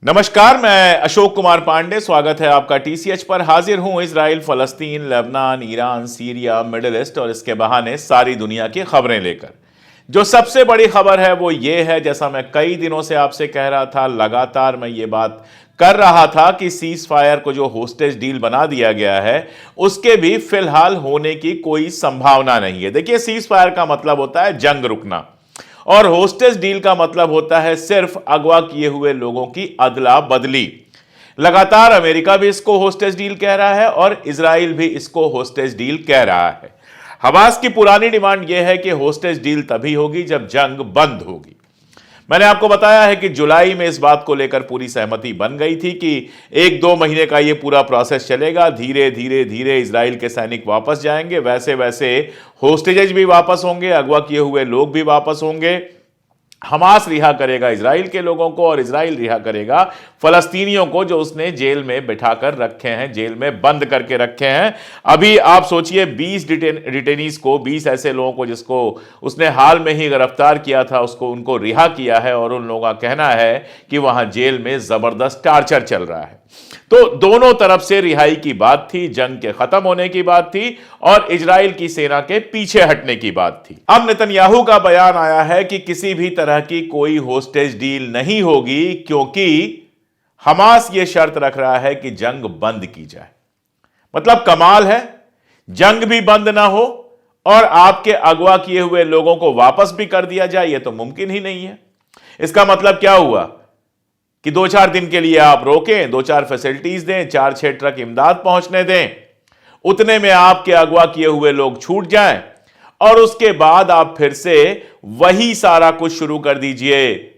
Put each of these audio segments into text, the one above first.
नमस्कार, मैं अशोक कुमार पांडे। स्वागत है आपका टीसीएच पर। हाजिर हूं इजराइल, फलस्तीन, लेबनान, ईरान, सीरिया, मिडिल ईस्ट और इसके बहाने सारी दुनिया की खबरें लेकर। जो सबसे बड़ी खबर है वो ये है, जैसा मैं कई दिनों से आपसे कह रहा था, लगातार मैं ये बात कर रहा था कि सीज फायर को जो होस्टेज डील बना दिया गया है उसके भी फिलहाल होने की कोई संभावना नहीं है। देखिए, सीज फायर का मतलब होता है जंग रुकना और होस्टेज डील का मतलब होता है सिर्फ अगवा किए हुए लोगों की अदला बदली। लगातार अमेरिका भी इसको होस्टेज डील कह रहा है और इजराइल भी इसको होस्टेज डील कह रहा है। हमास की पुरानी डिमांड यह है कि होस्टेज डील तभी होगी जब जंग बंद होगी। मैंने आपको बताया है कि जुलाई में इस बात को लेकर पूरी सहमति बन गई थी कि 1-2 महीने का यह पूरा प्रोसेस चलेगा। धीरे धीरे धीरे इजराइल के सैनिक वापस जाएंगे, वैसे वैसे होस्टेजेज भी वापस होंगे, अगवा किए हुए लोग भी वापस होंगे। हमास रिहा करेगा इजराइल के लोगों को और इजराइल रिहा करेगा फलस्तीनियों को जो उसने जेल में बिठाकर रखे हैं, जेल में बंद करके रखे हैं। अभी आप सोचिए, 20 डिटेनीज को, 20 ऐसे लोगों को जिसको उसने हाल में ही गिरफ्तार किया था, उनको रिहा किया है और उन लोगों का कहना है कि वहां जेल में जबरदस्त टार्चर चल रहा है। तो दोनों तरफ से रिहाई की बात थी, जंग के खत्म होने की बात थी और इजराइल की सेना के पीछे हटने की बात थी। अब नेतन्याहू का बयान आया है कि किसी भी तरह की कोई होस्टेज डील नहीं होगी क्योंकि हमास यह शर्त रख रहा है कि जंग बंद की जाए। मतलब कमाल है, जंग भी बंद ना हो और आपके अगवा किए हुए लोगों को वापस भी कर दिया जाए, यह तो मुमकिन ही नहीं है। इसका मतलब क्या हुआ कि 2-4 दिन के लिए आप रोकें, 2-4 फैसिलिटीज दें, 4-6 ट्रक इमदाद पहुंचने दें, उतने में आपके अगवा किए हुए लोग छूट जाएं और उसके बाद आप फिर से वही सारा कुछ शुरू कर दीजिए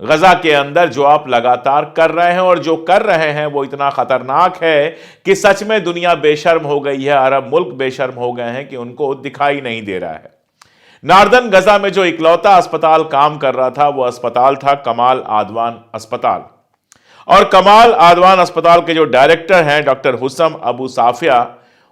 गजा के अंदर जो आप लगातार कर रहे हैं। और जो कर रहे हैं वो इतना खतरनाक है कि सच में दुनिया बेशर्म हो गई है, अरब मुल्क बेशर्म हो गए हैं कि उनको दिखाई नहीं दे रहा है। नार्दर्न गजा में जो इकलौता अस्पताल काम कर रहा था वो अस्पताल था कमाल आदवान अस्पताल। और कमाल आदवान अस्पताल के जो डायरेक्टर हैं डॉक्टर हुसम अबू साफिया,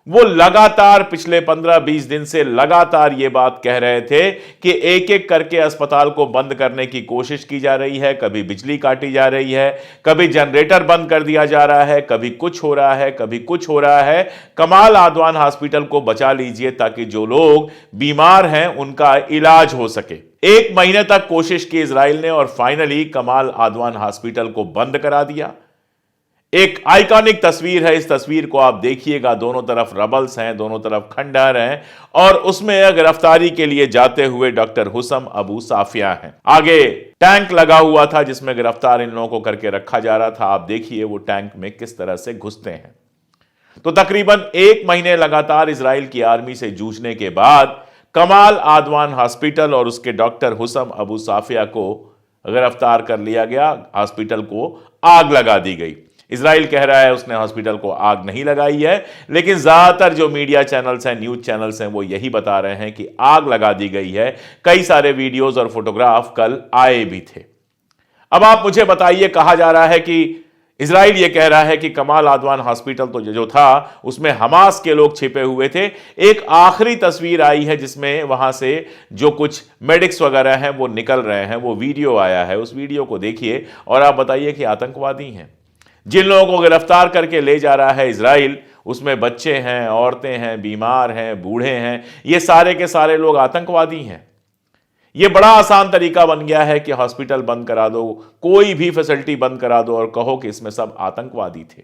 वो लगातार पिछले 15-20 दिन से लगातार ये बात कह रहे थे कि एक एक करके अस्पताल को बंद करने की कोशिश की जा रही है। कभी बिजली काटी जा रही है, कभी जनरेटर बंद कर दिया जा रहा है, कभी कुछ हो रहा है, कभी कुछ हो रहा है। कमाल आदवान हॉस्पिटल को बचा लीजिए ताकि जो लोग बीमार हैं उनका इलाज हो सके। 1 महीने तक कोशिश की इजराइल ने और फाइनली कमाल आदवान हॉस्पिटल को बंद करा दिया। एक आइकॉनिक तस्वीर है, इस तस्वीर को आप देखिएगा। दोनों तरफ रबल्स हैं, दोनों तरफ खंडहर हैं और उसमें गिरफ्तारी के लिए जाते हुए डॉक्टर हुसम अबू साफिया हैं। आगे टैंक लगा हुआ था जिसमें गिरफ्तार इन लोगों को करके रखा जा रहा था। आप देखिए वो टैंक में किस तरह से घुसते हैं। तो तकरीबन 1 महीने लगातार इजराइल की आर्मी से जूझने के बाद कमाल आदवान हॉस्पिटल और उसके डॉक्टर हुसम अबू साफिया को गिरफ्तार कर लिया गया। हॉस्पिटल को आग लगा दी गई। इजराइल कह रहा है उसने हॉस्पिटल को आग नहीं लगाई है, लेकिन ज्यादातर जो मीडिया चैनल्स हैं, न्यूज चैनल्स हैं, वो यही बता रहे हैं कि आग लगा दी गई है। कई सारे वीडियोस और फोटोग्राफ कल आए भी थे। अब आप मुझे बताइए, कहा जा रहा है कि इजराइल ये कह रहा है कि कमाल आदवान हॉस्पिटल तो जो था उसमें हमास के लोग छिपे हुए थे। एक आखिरी तस्वीर आई है जिसमें वहां से जो कुछ मेडिक्स वगैरह हैं वो निकल रहे हैं, वो वीडियो आया है। उस वीडियो को देखिए और आप बताइए कि आतंकवादी हैं। जिन लोगों को गिरफ्तार करके ले जा रहा है इजराइल, उसमें बच्चे हैं, औरतें हैं, बीमार हैं, बूढ़े हैं, ये सारे के सारे लोग आतंकवादी हैं। ये बड़ा आसान तरीका बन गया है कि हॉस्पिटल बंद करा दो, कोई भी फैसिलिटी बंद करा दो और कहो कि इसमें सब आतंकवादी थे।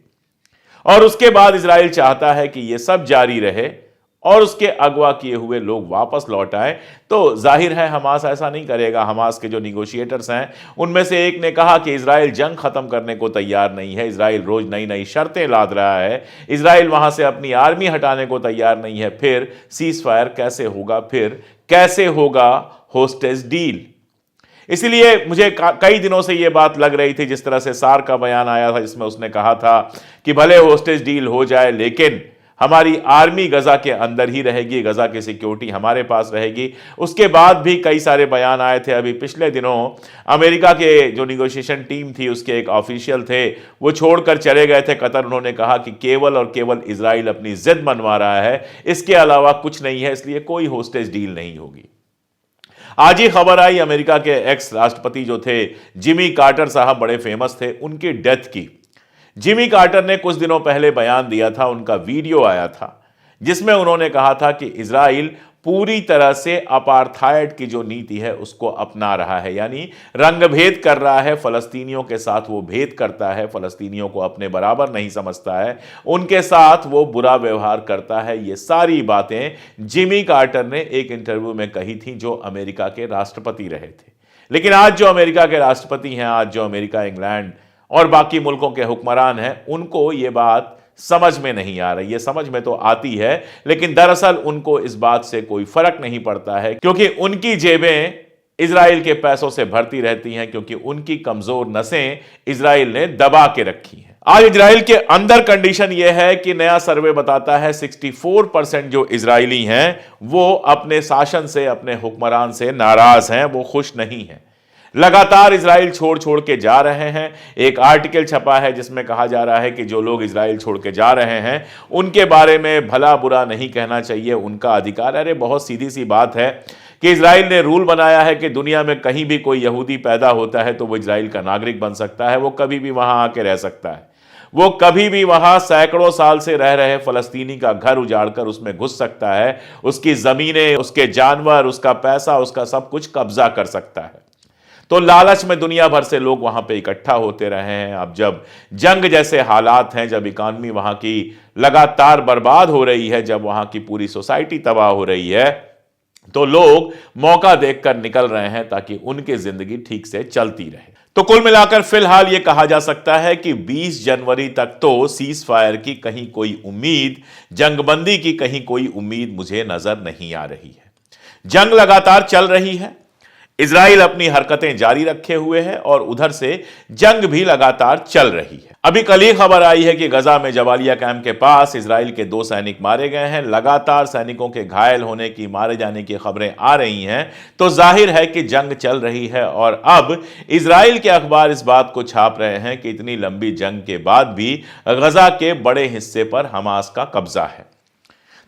और उसके बाद इजराइल चाहता है कि यह सब जारी रहे और उसके अगवा किए हुए लोग वापस लौट आए। तो जाहिर है हमास ऐसा नहीं करेगा। हमास के जो निगोशिएटर्स हैं उनमें से एक ने कहा कि इजराइल जंग खत्म करने को तैयार नहीं है, इजराइल रोज नई नई शर्तें लाद रहा है, इजराइल वहां से अपनी आर्मी हटाने को तैयार नहीं है। फिर सीज फायर कैसे होगा, फिर कैसे होगा होस्टेज डील? इसलिए मुझे कई दिनों से यह बात लग रही थी, जिस तरह से सार का बयान आया था जिसमें उसने कहा था कि भले होस्टेज डील हो जाए लेकिन हमारी आर्मी गजा के अंदर ही रहेगी, गजा की सिक्योरिटी हमारे पास रहेगी। उसके बाद भी कई सारे बयान आए थे। अभी पिछले दिनों अमेरिका के जो निगोशिएशन टीम थी उसके एक ऑफिशियल थे, वो छोड़कर चले गए थे कतर। उन्होंने कहा कि केवल और केवल इजराइल अपनी जिद मनवा रहा है, इसके अलावा कुछ नहीं है, इसलिए कोई होस्टेज डील नहीं होगी। आज ही खबर आई अमेरिका के एक्स राष्ट्रपति जो थे जिमी कार्टर साहब, बड़े फेमस थे, उनकी डेथ की। जिमी कार्टर ने कुछ दिनों पहले बयान दिया था, उनका वीडियो आया था जिसमें उन्होंने कहा था कि इजराइल पूरी तरह से अपार्थाइड की जो नीति है उसको अपना रहा है, यानी रंगभेद कर रहा है, फलस्तीनियों के साथ वो भेद करता है, फलस्तीनियों को अपने बराबर नहीं समझता है, उनके साथ वो बुरा व्यवहार करता है। ये सारी बातें जिमी कार्टर ने एक इंटरव्यू में कही थी जो अमेरिका के राष्ट्रपति रहे थे। लेकिन आज जो अमेरिका के राष्ट्रपति हैं, आज जो अमेरिका, इंग्लैंड और बाकी मुल्कों के हुक्मरान हैं, उनको ये बात समझ में नहीं आ रही है। समझ में तो आती है, लेकिन दरअसल उनको इस बात से कोई फर्क नहीं पड़ता है, क्योंकि उनकी जेबें इजराइल के पैसों से भरती रहती हैं, क्योंकि उनकी कमजोर नसें इजराइल ने दबा के रखी हैं। आज इजराइल के अंदर कंडीशन यह है कि नया सर्वे बताता है 64% जो इजरायली हैं वो अपने शासन से, अपने हुक्मरान से नाराज हैं, वो खुश नहीं हैं। लगातार इजराइल छोड़ छोड़ के जा रहे हैं। एक आर्टिकल छपा है जिसमें कहा जा रहा है कि जो लोग इजराइल छोड़ के जा रहे हैं उनके बारे में भला बुरा नहीं कहना चाहिए, उनका अधिकार। अरे बहुत सीधी सी बात है कि इजराइल ने रूल बनाया है कि दुनिया में कहीं भी कोई यहूदी पैदा होता है तो वो इजराइल का नागरिक बन सकता है, वो कभी भी वहां आके रह सकता है, वो कभी भी वहां सैकड़ों साल से रह रहे फलस्तीनी का घर उजाड़कर उसमें घुस सकता है, उसकी जमीनें, उसके जानवर, उसका पैसा, उसका सब कुछ कब्जा कर सकता है। तो लालच में दुनिया भर से लोग वहां पे इकट्ठा होते रहे हैं। अब जब जंग जैसे हालात हैं, जब इकॉनमी वहां की लगातार बर्बाद हो रही है, जब वहां की पूरी सोसाइटी तबाह हो रही है, तो लोग मौका देखकर निकल रहे हैं ताकि उनकी जिंदगी ठीक से चलती रहे। तो कुल मिलाकर फिलहाल यह कहा जा सकता है कि 20 जनवरी तक तो सीज फायर की कहीं कोई उम्मीद, जंगबंदी की कहीं कोई उम्मीद मुझे नजर नहीं आ रही है। जंग लगातार चल रही है, इजराइल अपनी हरकतें जारी रखे हुए है और उधर से जंग भी लगातार चल रही है। अभी कल ही खबर आई है कि गजा में जबालिया कैंप के पास इजराइल के 2 सैनिक मारे गए हैं। लगातार सैनिकों के घायल होने की, मारे जाने की खबरें आ रही हैं, तो जाहिर है कि जंग चल रही है। और अब इजराइल के अखबार इस बात को छाप रहे हैं कि इतनी लंबी जंग के बाद भी गजा के बड़े हिस्से पर हमास का कब्जा है।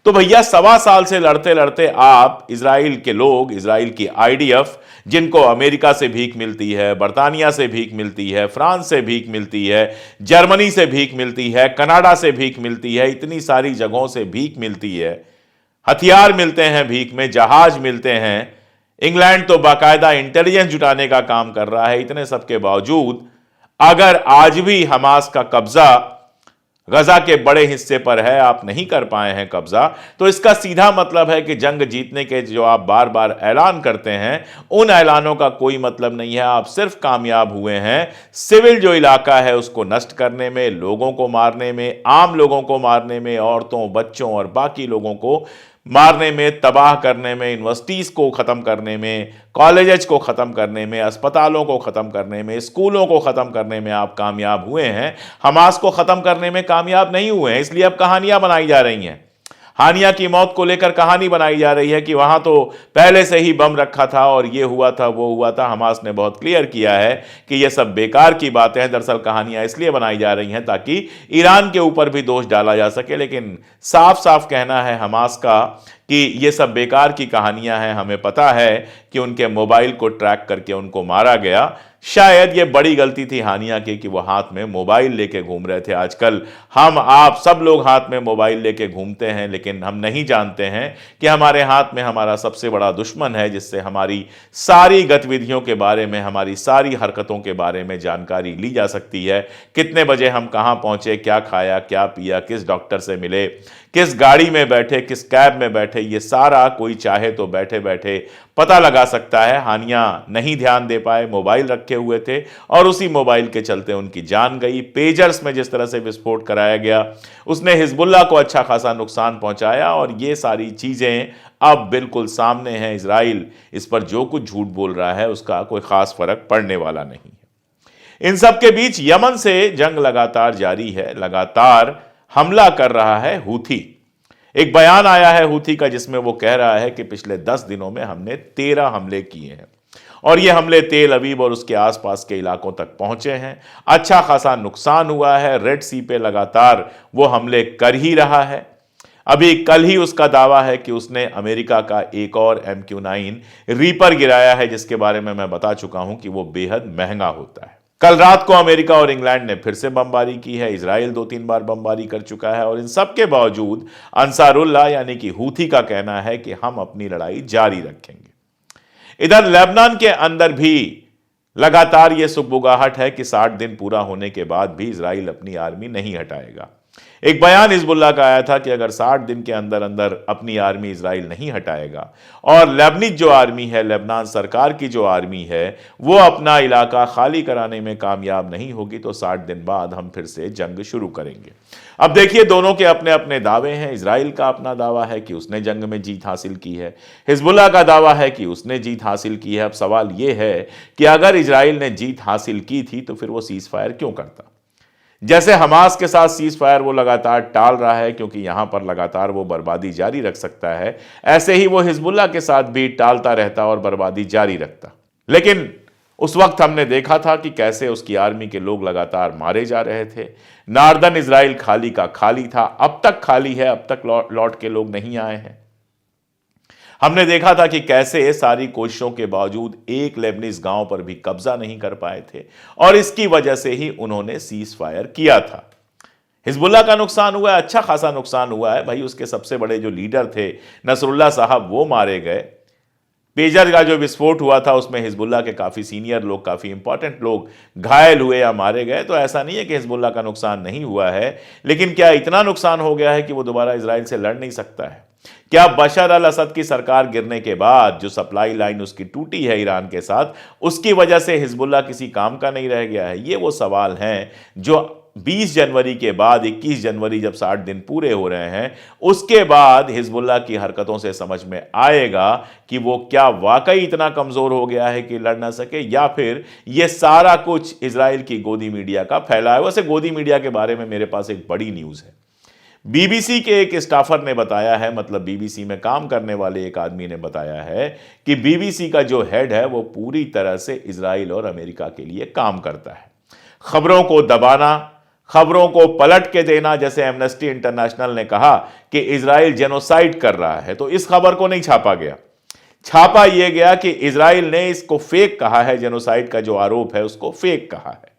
तो भैया 1.25 साल से लड़ते लड़ते आप इजराइल के लोग, इजराइल की आईडीएफ, जिनको अमेरिका से भीख मिलती है, बर्तानिया से भीख मिलती है, फ्रांस से भीख मिलती है, जर्मनी से भीख मिलती है, कनाडा से भीख मिलती है, इतनी सारी जगहों से भीख मिलती है, हथियार मिलते हैं भीख में, जहाज मिलते हैं, इंग्लैंड तो बाकायदा इंटेलिजेंस जुटाने का काम कर रहा है। इतने सब के बावजूद अगर आज भी हमास का कब्जा गजा के बड़े हिस्से पर है, आप नहीं कर पाए हैं कब्जा, तो इसका सीधा मतलब है कि जंग जीतने के जो आप बार बार ऐलान करते हैं, उन ऐलानों का कोई मतलब नहीं है। आप सिर्फ कामयाब हुए हैं सिविल जो इलाका है उसको नष्ट करने में, लोगों को मारने में, आम लोगों को मारने में, औरतों, बच्चों और बाकी लोगों को मारने में, तबाह करने में, यूनिवर्सिटीज़ को ख़त्म करने में, कॉलेजेस को ख़त्म करने में, अस्पतालों को ख़त्म करने में, स्कूलों को ख़त्म करने में आप कामयाब हुए हैं। हमास को ख़त्म करने में कामयाब नहीं हुए हैं, इसलिए अब कहानियां बनाई जा रही हैं। हानिया की मौत को लेकर कहानी बनाई जा रही है कि वहां तो पहले से ही बम रखा था और ये हुआ था, वो हुआ था। हमास ने बहुत क्लियर किया है कि ये सब बेकार की बातें हैं। दरअसल कहानियां इसलिए बनाई जा रही हैं ताकि ईरान के ऊपर भी दोष डाला जा सके, लेकिन साफ साफ कहना है हमास का कि ये सब बेकार की कहानियां हैं। हमें पता है कि उनके मोबाइल को ट्रैक करके उनको मारा गया। शायद ये बड़ी गलती थी हानिया की कि वो हाथ में मोबाइल लेके घूम रहे थे। आजकल हम आप सब लोग हाथ में मोबाइल लेके घूमते हैं, लेकिन हम नहीं जानते हैं कि हमारे हाथ में हमारा सबसे बड़ा दुश्मन है, जिससे हमारी सारी गतिविधियों के बारे में, हमारी सारी हरकतों के बारे में जानकारी ली जा सकती है। कितने बजे हम कहाँ पहुंचे, क्या खाया, क्या पिया, किस डॉक्टर से मिले, किस गाड़ी में बैठे, किस कैब में बैठे, ये सारा कोई चाहे तो बैठे बैठे पता लगा सकता है। हानिया नहीं ध्यान दे पाए, मोबाइल रखे हुए थे और उसी मोबाइल के चलते उनकी जान गई। पेजर्स में जिस तरह से विस्फोट कराया गया, उसने हिजबुल्लाह को अच्छा खासा नुकसान पहुंचाया और ये सारी चीजें अब बिल्कुल सामने हैं। इजराइल इस पर जो कुछ झूठ बोल रहा है उसका कोई खास फर्क पड़ने वाला नहीं है। इन सब के बीच यमन से जंग लगातार जारी है, लगातार हमला कर रहा है हूथी। एक बयान आया है हूथी का जिसमें वो कह रहा है कि पिछले 10 दिनों में हमने 13 हमले किए हैं और ये हमले तेल अवीव और उसके आसपास के इलाकों तक पहुंचे हैं। अच्छा खासा नुकसान हुआ है। रेड सी पे लगातार वो हमले कर ही रहा है। अभी कल ही उसका दावा है कि उसने अमेरिका का एक और MQ-9 रीपर गिराया है, जिसके बारे में मैं बता चुका हूं कि वो बेहद महंगा होता है। कल रात को अमेरिका और इंग्लैंड ने फिर से बमबारी की है। इजराइल 2-3 बार बमबारी कर चुका है और इन सब के बावजूद अंसारुल्लाह यानी कि हूथी का कहना है कि हम अपनी लड़ाई जारी रखेंगे। इधर लेबनान के अंदर भी लगातार यह सुगबुगाहट है कि 60 दिन पूरा होने के बाद भी इजराइल अपनी आर्मी नहीं हटाएगा। एक बयान हिजबुल्लाह का आया था कि अगर 60 दिन के अंदर अंदर अपनी आर्मी इजराइल नहीं हटाएगा और लेबनीज जो आर्मी है, लेबनान सरकार की जो आर्मी है, वो अपना इलाका खाली कराने में कामयाब नहीं होगी तो 60 दिन बाद हम फिर से जंग शुरू करेंगे। अब देखिए, दोनों के अपने अपने दावे हैं। इजराइल का अपना दावा है कि उसने जंग में जीत हासिल की है, हिजबुल्लाह का दावा है कि उसने जीत हासिल की है। अब सवाल यह है कि अगर इजराइल ने जीत हासिल की थी तो फिर वो सीज फायर क्यों करता? जैसे हमास के साथ सीज फायर वो लगातार टाल रहा है क्योंकि यहां पर लगातार वो बर्बादी जारी रख सकता है, ऐसे ही वो हिजबुल्लाह के साथ भी टालता रहता और बर्बादी जारी रखता। लेकिन उस वक्त हमने देखा था कि कैसे उसकी आर्मी के लोग लगातार मारे जा रहे थे। नार्दर्न इजराइल खाली का खाली था, अब तक खाली है, अब तक लौट के लोग नहीं आए हैं। हमने देखा था कि कैसे सारी कोशिशों के बावजूद एक लेबनीज गांव पर भी कब्जा नहीं कर पाए थे और इसकी वजह से ही उन्होंने सीज फायर किया था। हिजबुल्लाह का नुकसान हुआ है, अच्छा खासा नुकसान हुआ है भाई। उसके सबसे बड़े जो लीडर थे नसरुल्लाह साहब, वो मारे गए। पेजर का जो विस्फोट हुआ था उसमें हिजबुल्लाह के काफी सीनियर लोग, काफी इंपॉर्टेंट लोग घायल हुए या मारे गए। तो ऐसा नहीं है कि हिजबुल्लाह का नुकसान नहीं हुआ है, लेकिन क्या इतना नुकसान हो गया है कि वो दोबारा इजराइल से लड़ नहीं सकता है? क्या बशर अल असद की सरकार गिरने के बाद जो सप्लाई लाइन उसकी टूटी है ईरान के साथ, उसकी वजह से हिजबुल्लाह किसी काम का नहीं रह गया है? ये वो सवाल हैं जो 20 जनवरी के बाद 21 जनवरी जब 60 दिन पूरे हो रहे हैं, उसके बाद हिजबुल्लाह की हरकतों से समझ में आएगा कि वो क्या वाकई इतना कमजोर हो गया है कि लड़ ना सके, या फिर ये सारा कुछ इजराइल की गोदी मीडिया का फैला है। वैसे गोदी मीडिया के बारे में मेरे पास एक बड़ी न्यूज है। बीबीसी के एक स्टाफर ने बताया है, मतलब बीबीसी में काम करने वाले एक आदमी ने बताया है कि बीबीसी का जो हेड है वो पूरी तरह से इजराइल और अमेरिका के लिए काम करता है। खबरों को दबाना, खबरों को पलट के देना, जैसे एमनेस्टी इंटरनेशनल ने कहा कि इजराइल जेनोसाइड कर रहा है, तो इस खबर को नहीं छापा गया। छापा यह गया कि इजराइल ने इसको फेक कहा है, जेनोसाइड का जो आरोप है उसको फेक कहा है।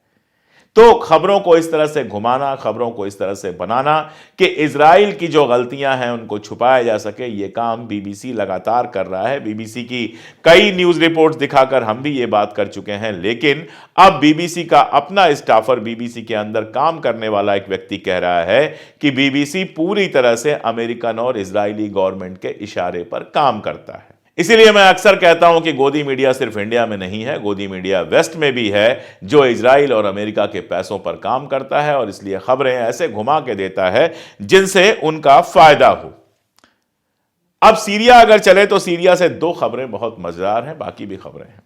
तो खबरों को इस तरह से घुमाना, खबरों को इस तरह से बनाना कि इजराइल की जो गलतियां हैं उनको छुपाया जा सके, यह काम बीबीसी लगातार कर रहा है। बीबीसी की कई न्यूज रिपोर्ट्स दिखाकर हम भी ये बात कर चुके हैं, लेकिन अब बीबीसी का अपना स्टाफर, बीबीसी के अंदर काम करने वाला एक व्यक्ति कह रहा है कि बीबीसी पूरी तरह से अमेरिकन और इजरायली गवर्नमेंट के इशारे पर काम करता है। इसीलिए मैं अक्सर कहता हूं कि गोदी मीडिया सिर्फ इंडिया में नहीं है, गोदी मीडिया वेस्ट में भी है, जो इजराइल और अमेरिका के पैसों पर काम करता है और इसलिए खबरें ऐसे घुमा के देता है जिनसे उनका फायदा हो। अब सीरिया अगर चले तो सीरिया से दो खबरें बहुत मजेदार हैं, बाकी भी खबरें हैं।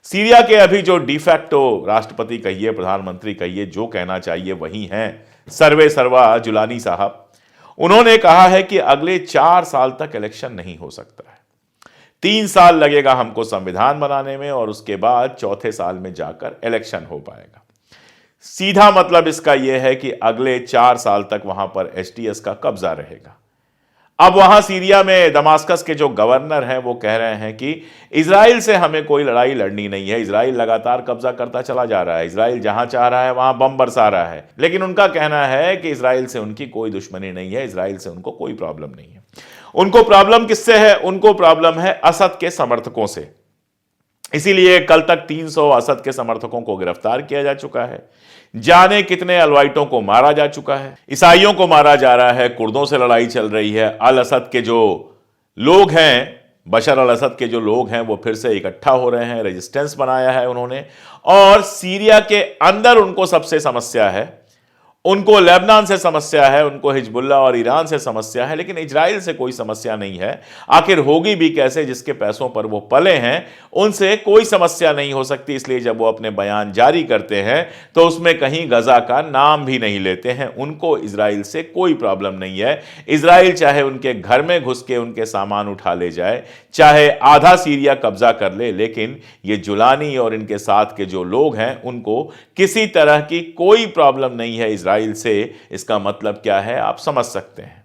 सीरिया के अभी जो डिफैक्टो राष्ट्रपति कहिए, प्रधानमंत्री कहिए, जो कहना चाहिए वही हैं, सर्वे सर्वा जुलानी साहब। उन्होंने कहा है कि अगले 4 साल तक इलेक्शन नहीं हो सकता है। 3 साल लगेगा हमको संविधान बनाने में और उसके बाद चौथे साल में जाकर इलेक्शन हो पाएगा। सीधा मतलब इसका यह है कि अगले 4 साल तक वहां पर एसटीएस का कब्जा रहेगा। अब वहां सीरिया में दमास्कस के जो गवर्नर हैं वो कह रहे हैं कि इजराइल से हमें कोई लड़ाई लड़नी नहीं है, इजराइल लगातार कब्जा करता चला जा रहा है, इजराइल जहां चाह रहा है वहां बम बरसा रहा है। लेकिन उनका कहना है कि इजराइल से उनकी कोई दुश्मनी नहीं है, इजराइल से उनको कोई प्रॉब्लम नहीं है। उनको प्रॉब्लम किससे है? उनको प्रॉब्लम है असद के समर्थकों से। इसीलिए कल तक 300 असद के समर्थकों को गिरफ्तार किया जा चुका है, जाने कितने अलवाइटों को मारा जा चुका है, ईसाइयों को मारा जा रहा है, कुर्दों से लड़ाई चल रही है। अल असद के जो लोग हैं, बशर अल असद के जो लोग हैं, वो फिर से इकट्ठा हो रहे हैं, रेजिस्टेंस बनाया है उन्होंने। और सीरिया के अंदर उनको सबसे समस्या है, उनको लेबनान से समस्या है, उनको हिजबुल्लाह और ईरान से समस्या है, लेकिन इजराइल से कोई समस्या नहीं है। आखिर होगी भी कैसे? जिसके पैसों पर वो पले हैं उनसे कोई समस्या नहीं हो सकती। इसलिए जब वो अपने बयान जारी करते हैं तो उसमें कहीं गजा का नाम भी नहीं लेते हैं। उनको इजराइल से कोई प्रॉब्लम नहीं है। इजराइल चाहे उनके घर में घुस के उनके सामान उठा ले जाए, चाहे आधा सीरिया कब्जा कर ले, लेकिन ये जुलानी और इनके साथ के जो लोग हैं उनको किसी तरह की कोई प्रॉब्लम नहीं है इजराइल से। इसका मतलब क्या है आप समझ सकते हैं।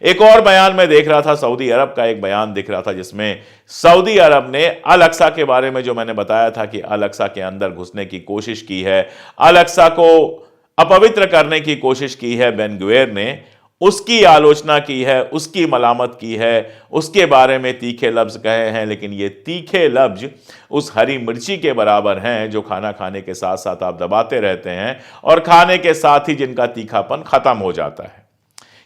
एक और बयान में देख रहा था, सऊदी अरब का एक बयान दिख रहा था, जिसमें सऊदी अरब ने अल अक्सा के बारे में जो मैंने बताया था कि अल अक्सा के अंदर घुसने की कोशिश की है, अल अक्सा को अपवित्र करने की कोशिश की है बेन गुवेर ने, उसकी आलोचना की है, उसकी मलामत की है, उसके बारे में तीखे लफ्ज कहे हैं। लेकिन ये तीखे लफ्ज उस हरी मिर्ची के बराबर हैं जो खाना खाने के साथ साथ आप दबाते रहते हैं और खाने के साथ ही जिनका तीखापन खत्म हो जाता है।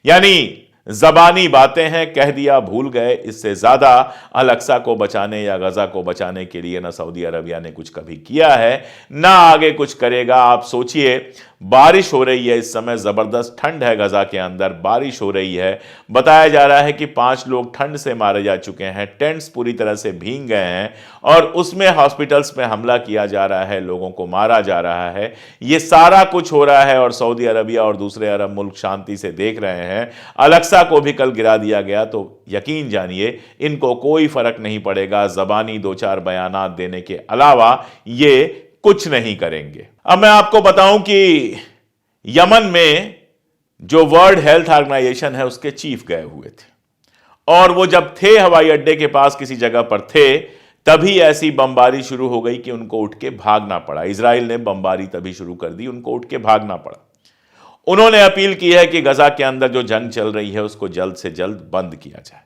यानी जबानी बातें हैं, कह दिया भूल गए। इससे ज्यादा अल अक्सा को बचाने या गजा को बचाने के लिए ना सऊदी अरबिया ने कुछ कभी किया है, ना आगे कुछ करेगा। आप सोचिए, बारिश हो रही है, इस समय जबरदस्त ठंड है, गजा के अंदर बारिश हो रही है। बताया जा रहा है कि 5 लोग ठंड से मारे जा चुके हैं, टेंट्स पूरी तरह से भीग गए हैं और उसमें हॉस्पिटल्स में हमला किया जा रहा है, लोगों को मारा जा रहा है। ये सारा कुछ हो रहा है और सऊदी अरबिया और दूसरे अरब मुल्क शांति से देख रहे हैं। अल अक्सा को भी कल गिरा दिया गया तो यकीन जानिए इनको कोई फर्क नहीं पड़ेगा। जबानी 2-4 बयानात देने के अलावा ये कुछ नहीं करेंगे। अब मैं आपको बताऊं कि यमन में जो वर्ल्ड हेल्थ ऑर्गेनाइजेशन है उसके चीफ गए हुए थे और वो जब थे हवाई अड्डे के पास किसी जगह पर थे, तभी ऐसी बमबारी शुरू हो गई कि उनको उठ के भागना पड़ा। इजराइल ने बमबारी तभी शुरू कर दी, उनको उठ के भागना पड़ा। उन्होंने अपील की है कि गजा के अंदर जो जंग चल रही है उसको जल्द से जल्द बंद किया जाए।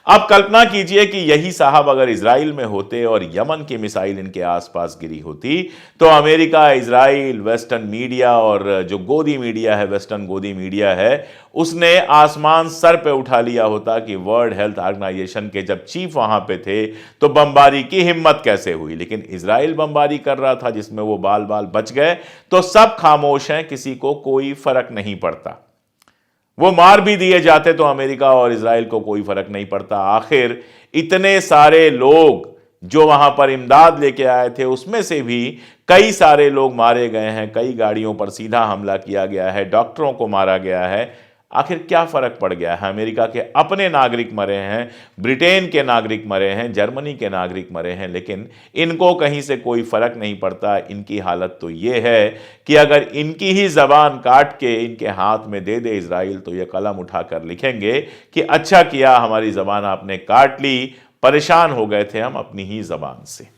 अब कल्पना कीजिए कि यही साहब अगर इजराइल में होते और यमन की मिसाइल इनके आसपास गिरी होती तो अमेरिका, इजराइल, वेस्टर्न मीडिया और जो गोदी मीडिया है, वेस्टर्न गोदी मीडिया है, उसने आसमान सर पे उठा लिया होता कि वर्ल्ड हेल्थ ऑर्गेनाइजेशन के जब चीफ वहां पे थे तो बमबारी की हिम्मत कैसे हुई। लेकिन इजराइल बमबारी कर रहा था जिसमें वो बाल बाल बच गए, तो सब खामोश हैं, किसी को कोई फर्क नहीं पड़ता। वो मार भी दिए जाते तो अमेरिका और इजराइल को कोई फर्क नहीं पड़ता। आखिर इतने सारे लोग जो वहां पर इमदाद लेके आए थे उसमें से भी कई सारे लोग मारे गए हैं, कई गाड़ियों पर सीधा हमला किया गया है, डॉक्टरों को मारा गया है। आखिर क्या फर्क पड़ गया है? अमेरिका के अपने नागरिक मरे हैं, ब्रिटेन के नागरिक मरे हैं, जर्मनी के नागरिक मरे हैं, लेकिन इनको कहीं से कोई फर्क नहीं पड़ता। इनकी हालत तो ये है कि अगर इनकी ही जबान काट के इनके हाथ में दे दे इजराइल तो ये कलम उठाकर लिखेंगे कि अच्छा किया हमारी जबान आपने काट ली, परेशान हो गए थे हम अपनी ही जबान से।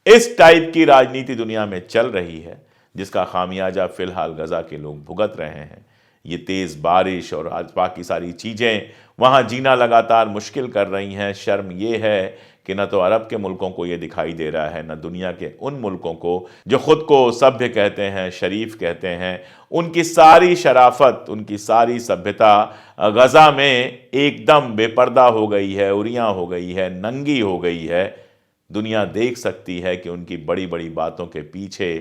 इस टाइप की राजनीति दुनिया में चल रही है जिसका खामियाजा फिलहाल गजा के लोग भुगत रहे हैं। ये तेज बारिश और आज बाकी सारी चीजें वहां जीना लगातार मुश्किल कर रही हैं। शर्म ये है कि न तो अरब के मुल्कों को ये दिखाई दे रहा है, न दुनिया के उन मुल्कों को जो खुद को सभ्य कहते हैं, शरीफ कहते हैं। उनकी सारी शराफत, उनकी सारी सभ्यता गजा में एकदम बेपर्दा हो गई है, उरियां हो गई है, नंगी हो गई है। दुनिया देख सकती है कि उनकी बड़ी बड़ी बातों के पीछे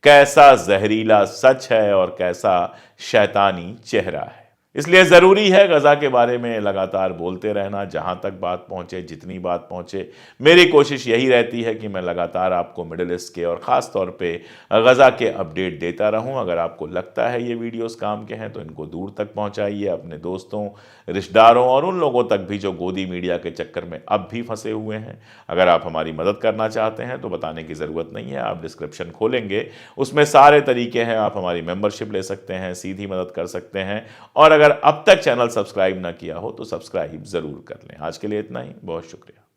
कैसा जहरीला सच है और कैसा शैतानी चेहरा है। इसलिए ज़रूरी है गजा के बारे में लगातार बोलते रहना, जहां तक बात पहुंचे, जितनी बात पहुंचे। मेरी कोशिश यही रहती है कि मैं लगातार आपको मिडिल ईस्ट के और ख़ास तौर पे गजा के अपडेट देता रहूं। अगर आपको लगता है ये वीडियोस काम के हैं तो इनको दूर तक पहुंचाइए, अपने दोस्तों, रिश्तेदारों और उन लोगों तक भी जो गोदी मीडिया के चक्कर में अब भी फंसे हुए हैं। अगर आप हमारी मदद करना चाहते हैं तो बताने की ज़रूरत नहीं है, आप डिस्क्रिप्शन खोलेंगे, उसमें सारे तरीके हैं। आप हमारी मेंबरशिप ले सकते हैं, सीधी मदद कर सकते हैं, और अगर अब तक चैनल सब्सक्राइब ना किया हो तो सब्सक्राइब जरूर कर लें। आज के लिए इतना ही, बहुत शुक्रिया।